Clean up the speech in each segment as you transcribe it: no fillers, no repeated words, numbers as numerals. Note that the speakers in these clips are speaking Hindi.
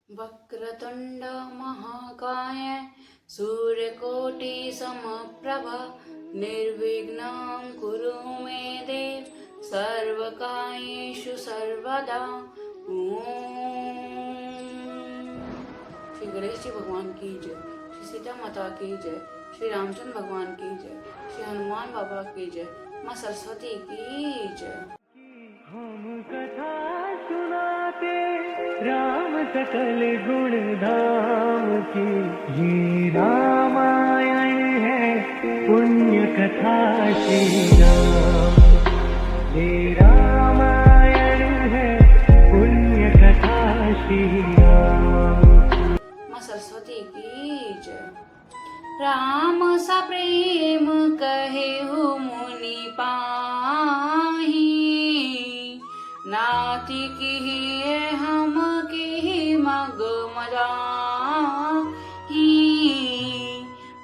वक्रतुंड महाकाय सूर्यकोटि समप्रभ निर्विघ्नं कुरु मे देव सर्वकार्येषु सर्वदा। श्री गणेश जी भगवान की जय, श्री सीता माता की जय, श्री रामचंद्र भगवान की जय, श्री हनुमान बाबा की जय, माँ सरस्वती की जय। हम कथा सुनाते राम सकल गुण धाम की, ये रामायण है पुण्य कथा श्री राम। ये रामायण है पुण्य कथा श्री राम। माँ सरस्वती की जय। राम सा प्रेम कहे हो मुनि पाही, नाति की हम की मग मजाही।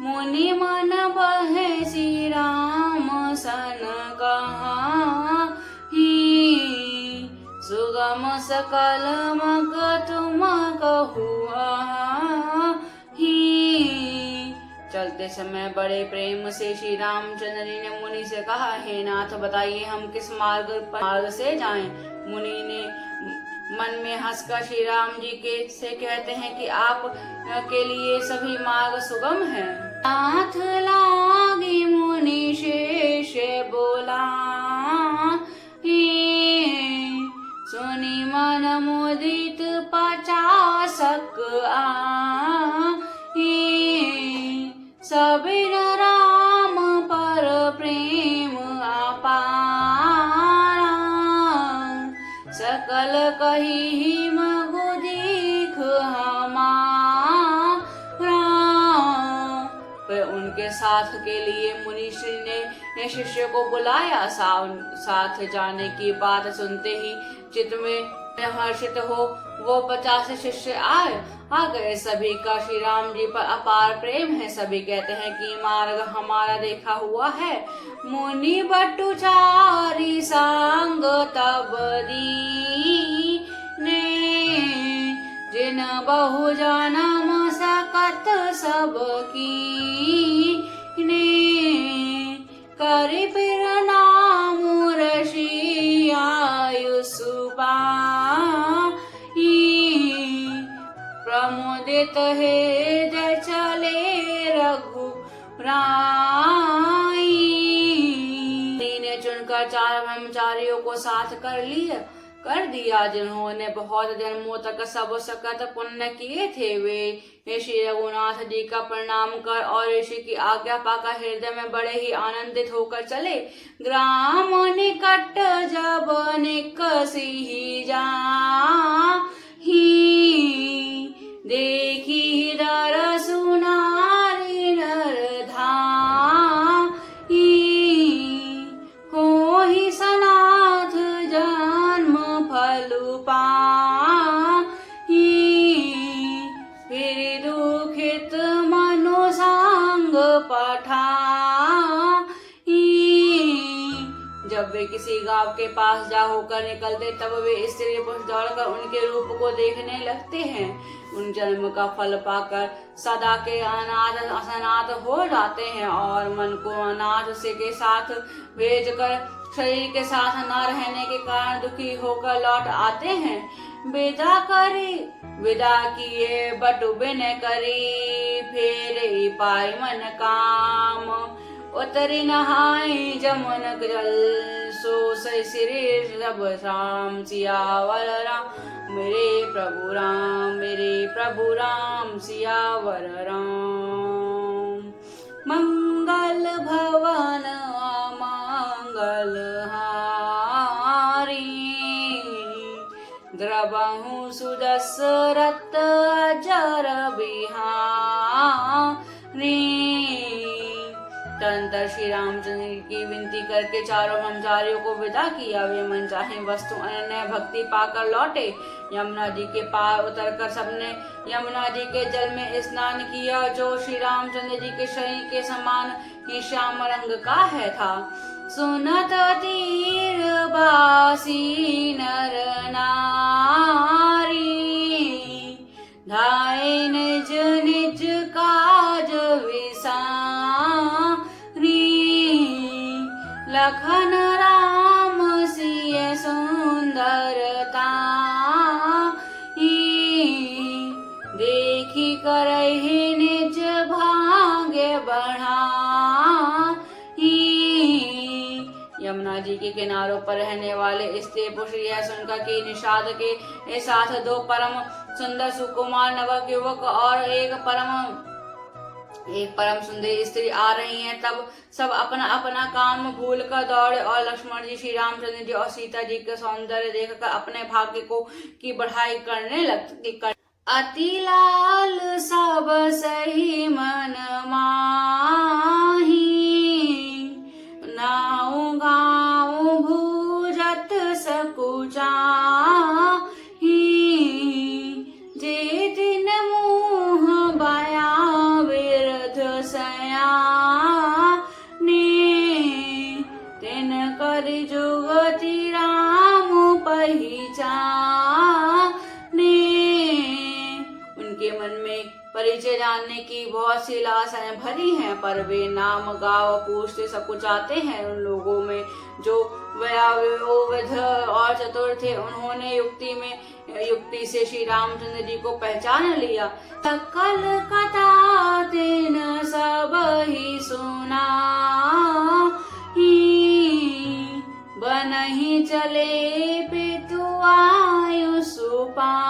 मुनि मन बहे श्री राम सन कहाही, सुगम सकल मग तुम कहुआ। चलते समय बड़े प्रेम से श्री रामचंद्र जी ने मुनि से कहा, हे नाथ बताइए हम किस मार्ग से जाएं। मुनि ने मन में हंसकर श्री राम जी के से कहते हैं कि आप के लिए सभी मार्ग सुगम है। नाथ लागी मुनि शेष बोला, सुनी मन मुदित 50 सबीर राम पर प्रेम अपार, सकल कही मगु दीख हमारा। फिर उनके साथ के लिए मुनिश्री ने शिष्य को बुलाया। साथ जाने की बात सुनते ही चित्त में हर्षित हो वो 50 शिष्य आ गए। सभी का श्री राम जी पर अपार प्रेम है। सभी कहते हैं कि मार्ग हमारा देखा हुआ है। मुनि बटुचारी संग तब दीने, जिन बहु जन्म सकत सब कीने। करि फिर नाम ऋषि आयुषु प्रमुदित हृदय चले रघुराई। ने चुनकर 4 ब्रह्मचारियों को साथ कर दिया, जिन्होंने बहुत जन्मों तक सब सकत पुण्य किए थे। वे श्री रघुनाथ जी का प्रणाम कर और ऋषि की आज्ञा पाकर हृदय में बड़े ही आनंदित होकर चले। ग्राम निकट जब निकसी जाहि, देखी दरसु नारी नर धाहि। होहि सनाथ जन्म फल पाहि, फिर दुखित मनु संग पठाहि। जब वे किसी गांव के पास जा होकर निकलते तब वे स्त्री पुरुष दौड़कर उनके रूप को देखने लगते हैं। उन जन्म का फल पाकर सदा के अनाथ हो जाते हैं और मन को अनाथ से के साथ भेजकर शरीर के साथ न रहने के कारण दुखी होकर लौट आते हैं। विदा किए बटु बिन करी, फेरे पाई मन काम। उतरी नहाई जमुन जल, सो सिरे सब शाम। सियावर राम मेरे प्रभु राम सियावर राम। मंगल भवन अमंगल हारी, द्रवहु सुदशरथ अजर बिहारी। तदनंतर श्री रामचंद्र की विनती करके 4 ब्रह्मचारियों को विदा किया। वे मनचाही वस्तु अनन्य भक्ति पाकर लौटे। यमुना जी के पार उतरकर सबने यमुना जी के जल में स्नान किया, जो श्री रामचंद्र जी के शरीर के समान ही श्याम रंग का है था। सुनत तीर बासी नर नारी, धाये निज निज काज विसारी। लखन राम सिय सुंदरता देखी करहि निज भाग्य बढ़ाई। यमुना जी के किनारों पर रहने वाले स्त्री पुरुष यह सुनकर कि निषाद के साथ दो परम सुंदर सुकुमार नवक युवक और एक परम सुंदरी स्त्री आ रही हैं, तब सब अपना अपना काम भूल कर दौड़े और लक्ष्मण जी, श्री रामचंद्र जी और सीता जी का सौंदर्य देखकर अपने भाग्य की बढ़ाई करने लगते। अति लाल सब सही मन माही, नाऊ गाऊ भूजत सकुचाही। जे दिन मुँह बया विरध सयाने, तिन कर जुगति राम पहिचाने। उनके मन में परिचय जानने की बहुत सी लालसाएं भरी हैं, पर वे नाम गाँव पूछते सकुचाते हैं। उन लोगों में जो वयोवृद्ध और चतुर थे, उन्होंने युक्ति से श्री रामचंद्र जी को पहचान लिया। सकल कथा तिन सब ही सुना, बनहि चले पितु आयु सुपाई।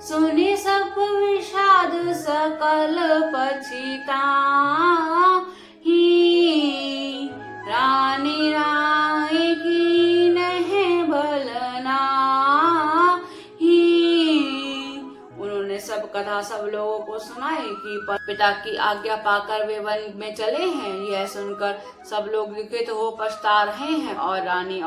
सुनि सब विषाद सकल पछिताई। रानी राय की नहे बलनाही। उन्होंने सब कथा सब लोगों को सुनाई कि पिता की आज्ञा पाकर वे वन में चले हैं। यह सुनकर सब लोग दुखित हो पछता रहे हैं और रानी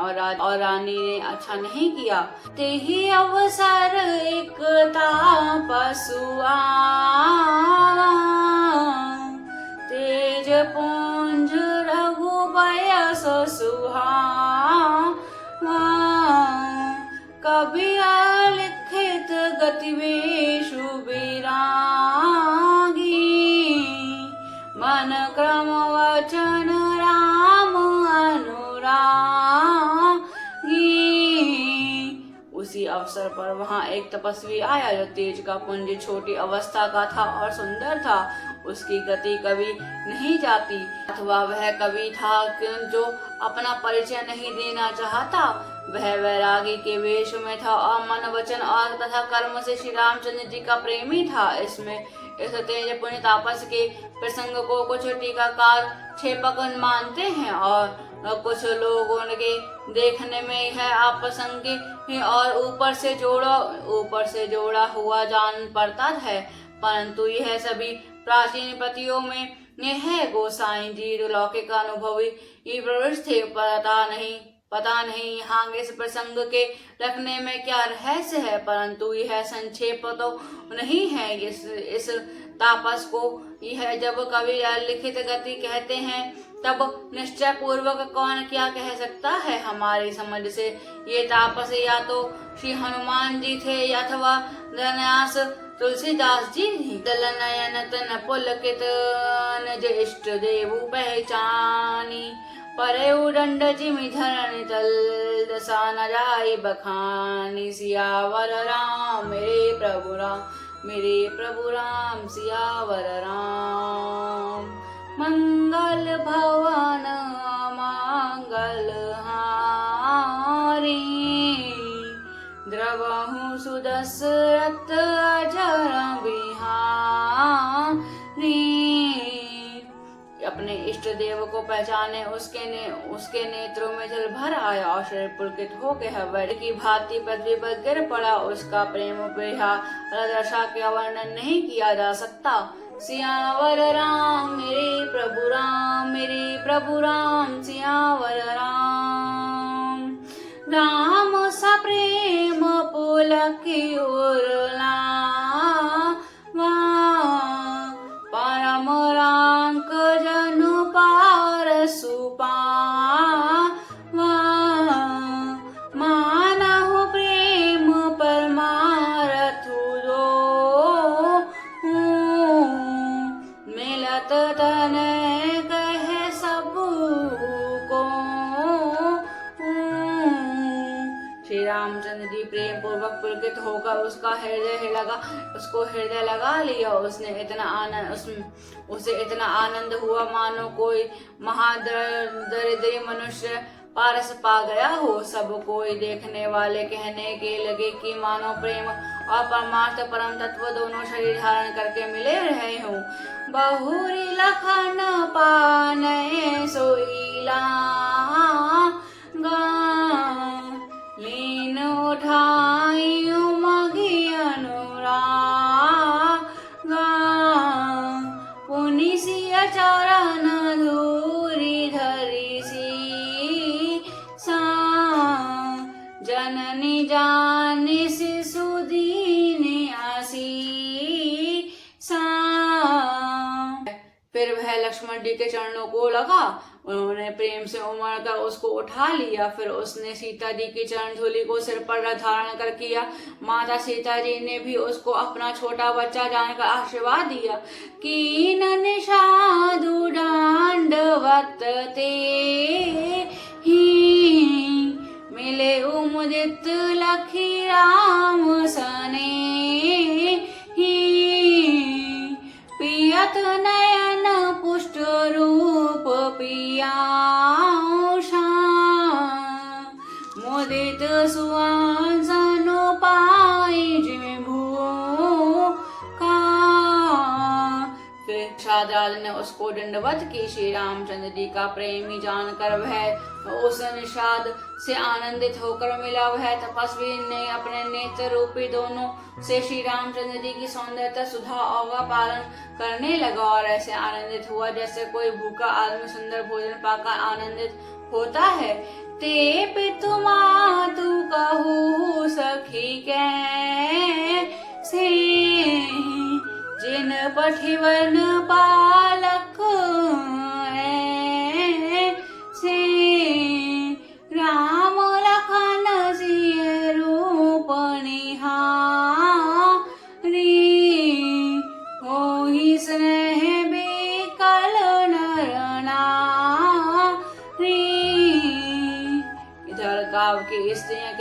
ने अच्छा नहीं किया। ते ही अवसर एक तापसुआ, तेज पुंज रघु बयस सुहावा। कवि लिखित गतिवेशु विरागी, मन क्रम वचन राम अनुरागी। उसी अवसर पर वहां एक तपस्वी आया जो तेज का पुंज छोटी अवस्था का था और सुंदर था। उसकी गति कभी नहीं जाती, अथवा वह कवि था जो अपना परिचय नहीं देना चाहता। वह वैरागी के वेश में था और मन वचन और तथा कर्म से श्री रामचंद्र जी का प्रेमी था। इस तेज पुण्य तापस के प्रसंग को कुछ टीकाकार क्षेपक मानते हैं और कुछ लोग उनके देखने में यह अप्रसंग और ऊपर से जोड़ा हुआ जान पड़ता है, परंतु यह सभी प्राचीन पतियों में है। गोसाई जी लौकिक अनुभवी पुरुष थे। पता नहीं यहाँ इस प्रसंग के रखने में क्या रहस्य है, परंतु यह संक्षेप तो नहीं है। इस तापस को यह जब कवि लिखित गति कहते हैं, तब निश्चय पूर्वक कौन क्या कह सकता है। हमारी समझ से ये तापस या तो श्री हनुमान जी थे अथवा धन्यास तुलसीदास जी ही। दल नयन तन पुलकित निज इष्ट देवु पहचानी, परे उदंड जिमि धरणी तल दशा न जाई बखानी। सियावर राम मेरे प्रभु राम सियावर राम। मंगल भवन मंगल हारी, द्रवहु सुदशरथ अजर बिहारी। अपने इष्ट देव को पहचाने उसके नेत्रों में जल भर आया और शरीर पुलकित हो गया। वैर की भांति पृथ्वी पर गिर पड़ा। उसका प्रेम दशा का वर्णन नहीं किया जा सकता। सियावर राम मेरे प्रभु राम सियावर राम। राम सा प्रेम पुलकी उरला, परम रांक जनु पार सुपावा। मानहु प्रेम पर प्रेम पूर्वक पुलकित होकर उसका हृदय लगा लिया। उसे इतना आनंद हुआ मानो कोई महादरिद्री मनुष्य पारस पा गया हो। सब कोई देखने वाले कहने के लगे कि मानो प्रेम और परमार्थ परम तत्व दोनों शरीर धारण करके मिले रहे हों। बहुरी लखन पाने सोईला लीन उठाई उमगी अनुरागा पुनि सिया चरण धूरी धरी सी सा जननी जानी शिशु दीन आसी सा। फिर वह लक्ष्मण जी के चरणों को लगा। उन्होंने प्रेम से उमड़ कर उसको उठा लिया। फिर उसने सीता जी की चरण धूलि को सिर पर धारण कर किया। माता सीता जी ने भी उसको अपना छोटा बच्चा जानकर आशीर्वाद दिया। कीन निषादु डांडवत ते ही मिले उमुदित लखी राम सने ही पियत नयन पुष्ट रूप पिया मुदित सुआसन पाई जिभू का। फिर शाहजाद ने उसको दंडवत की। श्री रामचंद्र जी का प्रेमी जानकर वह उस निषाद से आनंदित होकर मिला। वह तपस्वी ने अपने नेत्र रूपी दोनों से श्री रामचंद्र जी की सौंदर्यता सुधा और पालन करने लगा और ऐसे आनंदित हुआ जैसे कोई भूखा आदमी सुंदर भोजन पाकर आनंदित होता है। ते पितु मातु कहू सखी कैसे जिन पठिवन पालक से राम लखन सिय रूप निहारी होहि स्नेह बिकल नर नारी। इधर काव्य की स्त्रियां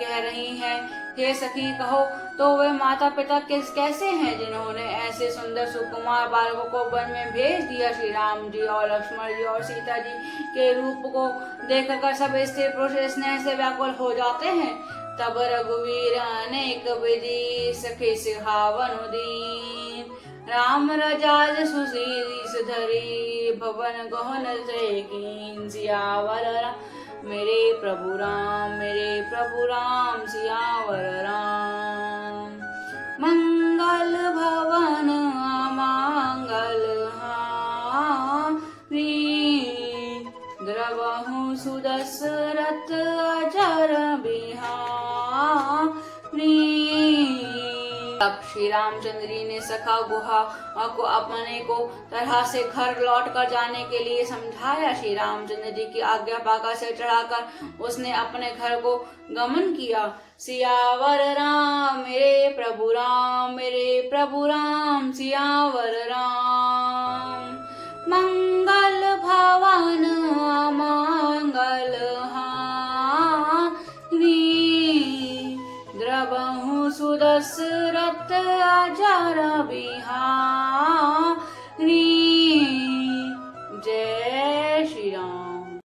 कह रही हैं, हे सखी कहो तो वे माता पिता कैसे हैं जिन्होंने ऐसे सुंदर सुकुमार बालकों को वन में भेज दिया। श्री राम जी और लक्ष्मण जी और सीता जी के रूप को देखकर सब स्त्री पुरुष स्नेह से व्याकुल हो जाते हैं। तब रघुवीर अनेक विधि सखी सिहावनु दीन राम रजाज सुशील धरी भवन गहन से कीन सियावर मेरे प्रभु राम सियावर राम। मंगल भवन अमंगल हारी द्रवहु सुदशरथ अजर बिहारी। तब श्री रामचंद्र जी ने सखा गुहा को अपने को तरह से घर लौट कर जाने के लिए समझाया। श्री रामचंद्र जी की आज्ञा पाकर से चढ़ाकर उसने अपने घर को गमन किया। सियावर राम मेरे प्रभु राम सियावर राम। मंगल भवन मंगल द्रवहु सुदशरथ अजर बिहारी।